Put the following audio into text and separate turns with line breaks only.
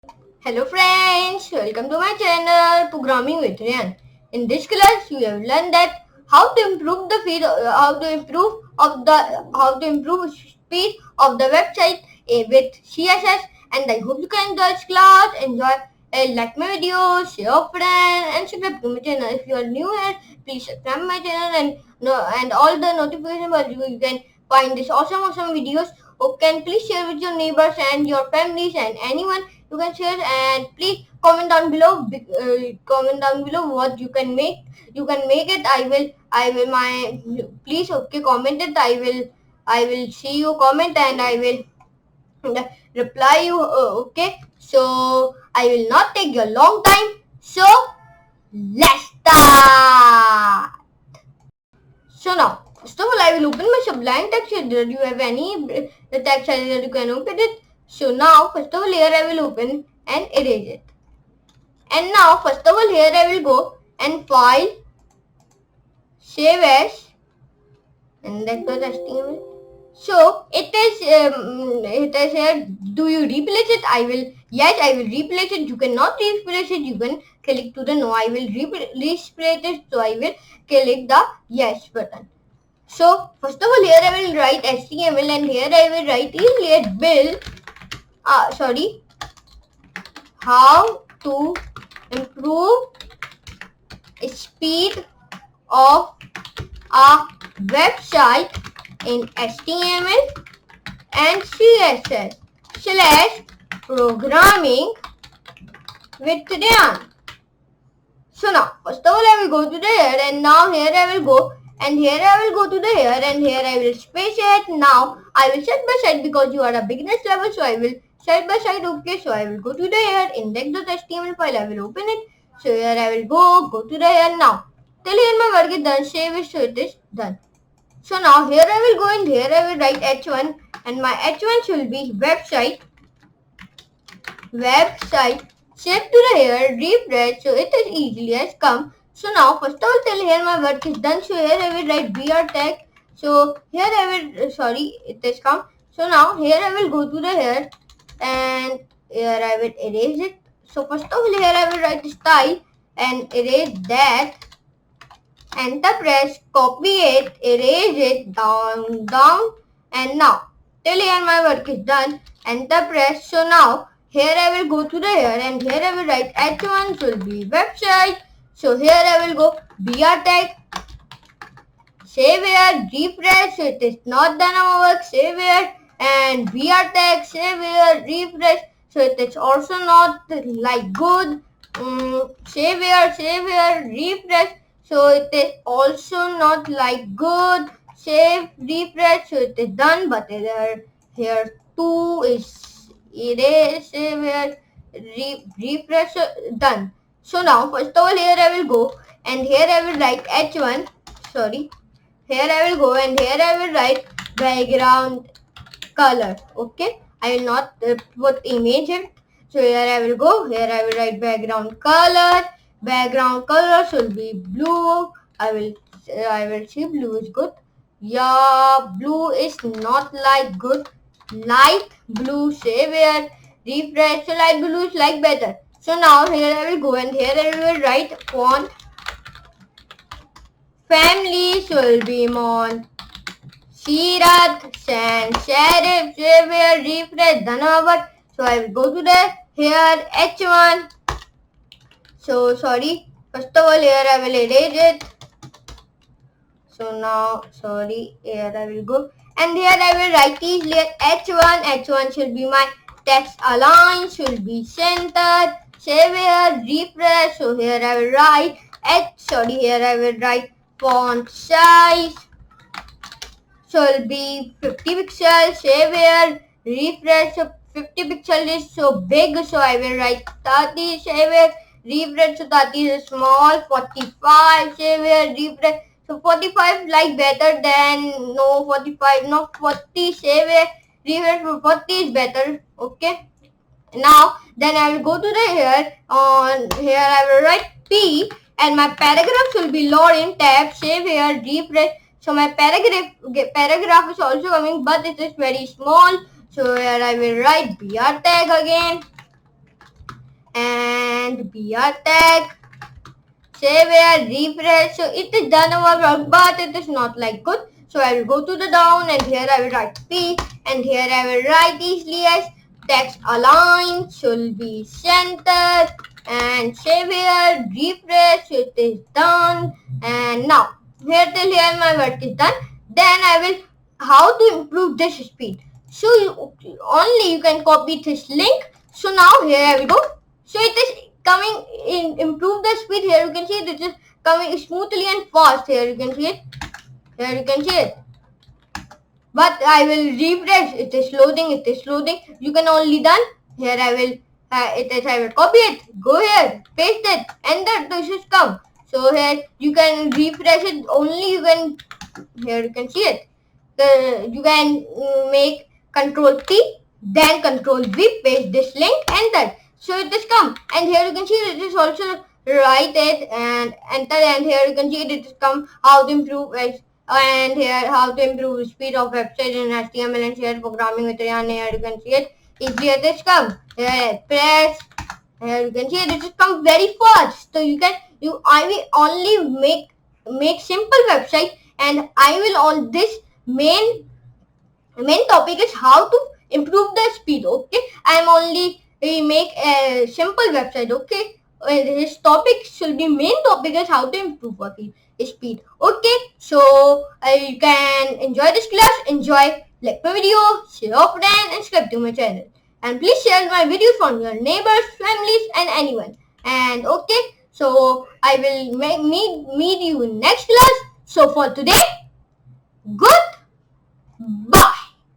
Hello friends, welcome to my channel Programming with Ryan. In this class, we have learned that how to improve the feed, how to improve speed of the website with CSS. And I hope you can enjoy this class. Enjoy, like my video, share your friend, and subscribe to my channel. If you are new here, please subscribe my channel and all the notification bell. You can find this awesome videos. Okay, please share with your neighbors and your families and anyone you can share, and please comment down below. Comment down below what you can make. You can make it. I will my please comment it. I will see you comment and I will reply you. Okay, so I will not take your long time. So let's start. So now, first of all, I will open my Sublime text editor. Do you have any text editor? You can open it. So now, first of all, here I will open and erase it. And now, first of all, here I will go and file, save as, and that.html. So it is here. Do you replace it? Yes, I will replace it. You cannot replace it. You can click to the no. I will replace it. So I will click the yes button. So first of all, here I will write HTML and here I will write let build. How to improve speed of a website in HTML and CSS / programming with Ryan. So now, first of all, I will go to the here, and now here I will go, and here I will go to the here, and here I will space it. Now I will side by side because you are a beginner's level, so I will side by side. Okay, so I will go to the here, index.html file. I will open it. So here I will go to the here now. Till here my work is done. Save it, so it is done. So now here I will go and here I will write h1, and my h1 should be website. Save to the here, refresh, so it is easily has come. So now first of all, till here my work is done. So here I will write br tag. So here I will it has come. So now here I will go to the here, and here I will erase it. So first of all, here I will write style and erase that. Enter press, copy it, erase it down, and now till here my work is done. Enter press. So now here I will go to the here, and here I will write h1 will be website. So here I will go br tag, save here, refresh. So it is not done our work. Save here and br tag, save here, refresh. So it is also not like good. Save here, refresh. So it is also not like good. Save, refresh. So it is done, but here 2 is erase, save here, refresh, done. So now first of all, here I will go and here I will write h1. Here I will go and here I will write background color. Okay, I will not put image in. So here I will go, here I will write background color. Background color should be blue. I will see blue is good. Yeah, blue is not like good. Light blue, save here, refresh. So light blue is like better. So now here I will go and here I will write font. Family should be Mon. Sirat, San, Sheriff, Xavier, refresh, done over. So I will go to the here H1. So sorry. First of all, here I will erase it. So now, here I will go. And here I will write is here H1. H1 should be my text align, should be centered. Save here, refresh. So here I will write here I will write font size should be 50 pixels. Save here, refresh. So 50 pixels is so big, so I will write 30. Save here, refresh. So 30 is small. 45. Save here, refresh. So 45 like better than 45. No, 40. Save here, refresh. 40 is better. Okay. Now then I will go to the here. On here I will write P and my paragraph will be lower in tab. Save here, refresh. So my paragraph is also coming, but it is very small. So here I will write br tag again. and BR tag. Save here, refresh. So it is done our work, but it is not like good. So I will go to the down and here I will write P and here I will write easily as text align should be center and save here, refresh. So it is done and now here till here my work is done. Then I will how to improve this speed. So only you can copy this link. So now here we go. So it is coming in improve the speed. Here you can see it is coming smoothly and fast. Here you can see it. Here you can see it. But I will refresh. It is loading. It is loading. You can only done. Here I will. I will copy it. Go here. Paste it. Enter. This is come. So here you can refresh it. Only you can. Here you can see it. You can make Control P. Then Control V. Paste this link. Enter. So it is come and here you can see it is also write it and enter and here you can see it is come how to improve and here how to improve speed of website in HTML and share programming with Ryan. Here you can see it easily it is come here press here you can see it is come very fast. So I will only make simple website and I will all this main topic is how to improve the speed. Okay, I am only make a simple website. Okay, his topic should be main topic is how to improve our speed. Okay, so you can enjoy this class, like my video, share your friend and subscribe to my channel, and please share my videos from your neighbors, families and anyone. And okay, so I will meet you in next class. So for today, good bye.